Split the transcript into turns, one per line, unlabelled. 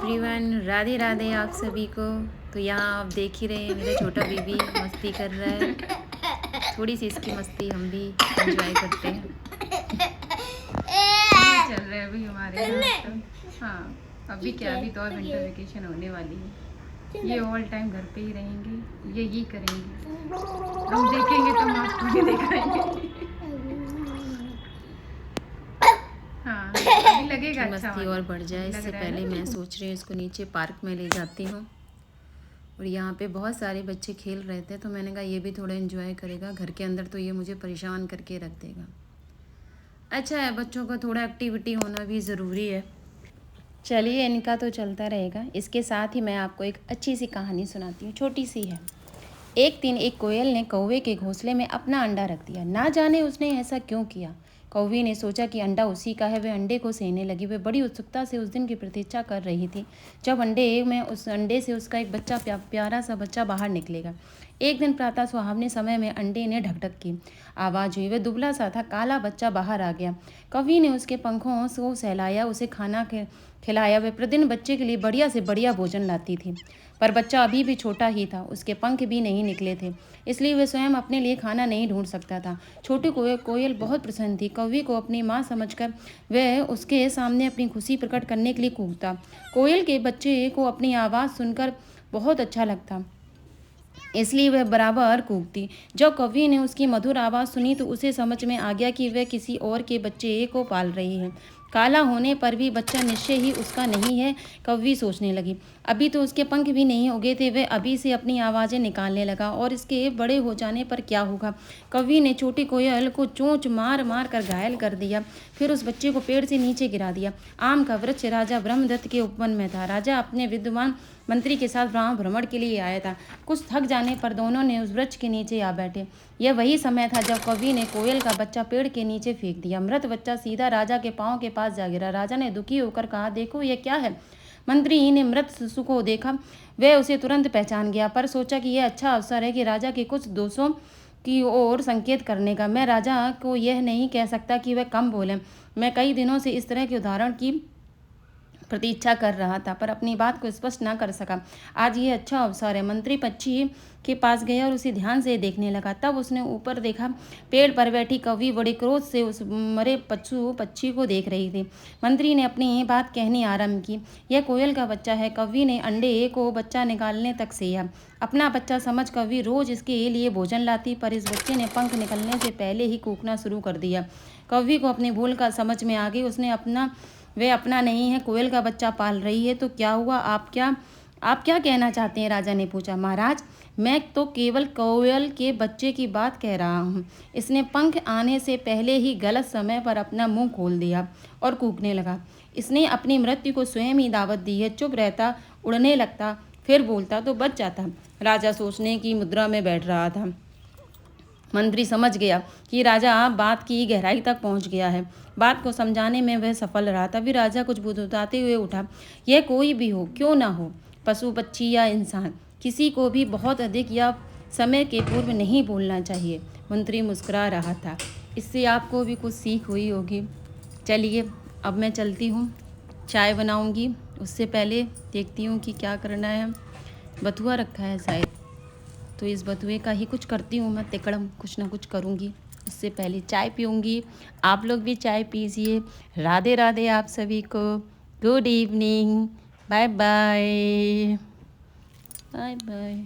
Everyone, Radhe Radhe आप सभी को। तो यहाँ आप देख ही रहे हैं मेरा छोटा बेबी मस्ती कर रहा है। थोड़ी सी इसकी मस्ती हम भी एंजॉय करते हैं।
ये चल रहा है अभी हमारे यहाँ तो। हाँ, अभी क्या, अभी तो और विंटर वेकेशन होने वाली है। ये ऑल टाइम घर पे ही रहेंगे, ये करेंगे। हम देखेंगे तो हम आपको भी दिखाएंगे। हाँ, अभी लगेगा
कि
अच्छा
मस्ती और बढ़ जाए,
लग
इससे
रहा है
पहले
ना?
मैं सोच रही हूँ इसको नीचे पार्क में ले जाती हूँ। और यहाँ पे बहुत सारे बच्चे खेल रहे थे, तो मैंने कहा ये भी थोड़ा एंजॉय करेगा। घर के अंदर तो ये मुझे परेशान करके रख देगा। अच्छा है, बच्चों का थोड़ा एक्टिविटी होना भी ज़रूरी है। चलिए, इनका तो चलता रहेगा। इसके साथ ही मैं आपको एक अच्छी सी कहानी सुनाती हूँ, छोटी सी है। एक दिन एक कोयल ने कौवे के घोंसले में अपना अंडा रख दिया। ना जाने उसने ऐसा क्यों किया। कौवे ने सोचा कि अंडा उसी का है। वह अंडे को सेने लगी। वह बड़ी उत्सुकता से उस दिन की प्रतीक्षा कर रही थी जब उस अंडे से उसका एक बच्चा प्यारा सा बच्चा बाहर निकलेगा। एक दिन प्रातः सुहावने समय में अंडे ने ढकढक की आवाज़ हुई। वह दुबला सा था, काला बच्चा बाहर आ गया। कौवे ने उसके पंखों से सहलाया, उसे खाना खिलाया। वह प्रतिदिन बच्चे के लिए बढ़िया से बढ़िया भोजन लाती थी, पर बच्चा अभी भी छोटा ही था। उसके पंख भी नहीं निकले थे, इसलिए वह स्वयं अपने लिए खाना नहीं ढूंढ सकता था। छोटी कोयल बहुत प्रसन्न थी। कौवे को अपनी माँ समझकर वह उसके सामने अपनी खुशी प्रकट करने के लिए कूदता। कोयल के बच्चे को अपनी आवाज़ सुनकर बहुत अच्छा लगता, इसलिए वह बराबर कूकती। जब कौवे ने उसकी मधुर आवाज़ सुनी तो उसे समझ में आ गया कि वह किसी और के बच्चे को पाल रही है। काला होने पर भी बच्चा निश्चय ही उसका नहीं है, कौवी सोचने लगी। अभी तो उसके पंख भी नहीं उगे थे। वह अभी से अपनी आवाज़ें निकालने लगा, और इसके बड़े हो जाने पर क्या होगा। कौवी ने छोटी कोयल को चोंच मार मार कर घायल कर दिया, फिर उस बच्चे को पेड़ से नीचे गिरा दिया। आम का वृक्ष राजा ब्रह्मदत्त के उपवन में था। राजा अपने विद्वान मंत्री के साथ वहाँ भ्रमण के लिए आया था। कुछ थक जाने पर दोनों ने उस वृक्ष के नीचे आ बैठे। यह वही समय था जब कौवी ने कोयल का बच्चा पेड़ के नीचे फेंक दिया। मृत बच्चा सीधा राजा के पाँव के पास जा गिरा। राजा ने दुखी होकर कहा, देखो यह क्या है। मंत्री ने मृत शिशु को देखा। वह उसे तुरंत पहचान गया, पर सोचा कि यह अच्छा अवसर है कि राजा के कुछ दोषों की ओर संकेत करने का। मैं राजा को यह नहीं कह सकता कि वह कम बोले। मैं कई दिनों से इस तरह के उदाहरण की प्रतीक्षा कर रहा था, पर अपनी बात को स्पष्ट न कर सका। आज ये अच्छा अवसर है। मंत्री पक्षी के पास गया और उसे ध्यान से देखने लगा। तब उसने ऊपर देखा। पेड़ पर बैठी कौवी बड़े क्रोध से उस मरे पक्षी को देख रही थी। मंत्री ने अपनी बात कहनी आरंभ की, यह कोयल का बच्चा है। कौवी ने अंडे को बच्चा निकालने तक सेया। अपना बच्चा समझ कौवी रोज इसके लिए भोजन लाती, पर इस बच्चे ने पंख निकलने से पहले ही कूकना शुरू कर दिया। कौवी को अपनी भूल का समझ में आ गई। उसने वे अपना नहीं है, कोयल का बच्चा पाल रही है। तो क्या हुआ, आप क्या कहना चाहते हैं, राजा ने पूछा। महाराज, मैं तो केवल कोयल के बच्चे की बात कह रहा हूँ। इसने पंख आने से पहले ही गलत समय पर अपना मुंह खोल दिया और कूकने लगा। इसने अपनी मृत्यु को स्वयं ही दावत दी है। चुप रहता, उड़ने लगता, फिर बोलता तो बच जाता। राजा सोचने की मुद्रा में बैठ रहा था। मंत्री समझ गया कि राजा बात की गहराई तक पहुंच गया है। बात को समझाने में वह सफल रहा। तभी राजा कुछ बुदबुदाते हुए उठा, यह कोई भी हो, क्यों ना हो, पशु पक्षी या इंसान, किसी को भी बहुत अधिक या समय के पूर्व नहीं बोलना चाहिए। मंत्री मुस्कुरा रहा था। इससे आपको भी कुछ सीख हुई होगी। चलिए, अब मैं चलती हूँ, चाय बनाऊँगी। उससे पहले देखती हूँ कि क्या करना है। बथुआ रखा है शायद, तो इस बथुए का ही कुछ करती हूँ मैं। तिकड़म कुछ ना कुछ करूँगी। उससे पहले चाय पीऊँगी। आप लोग भी चाय पीजिए। राधे राधे आप सभी को। Good evening. Bye bye. Bye bye.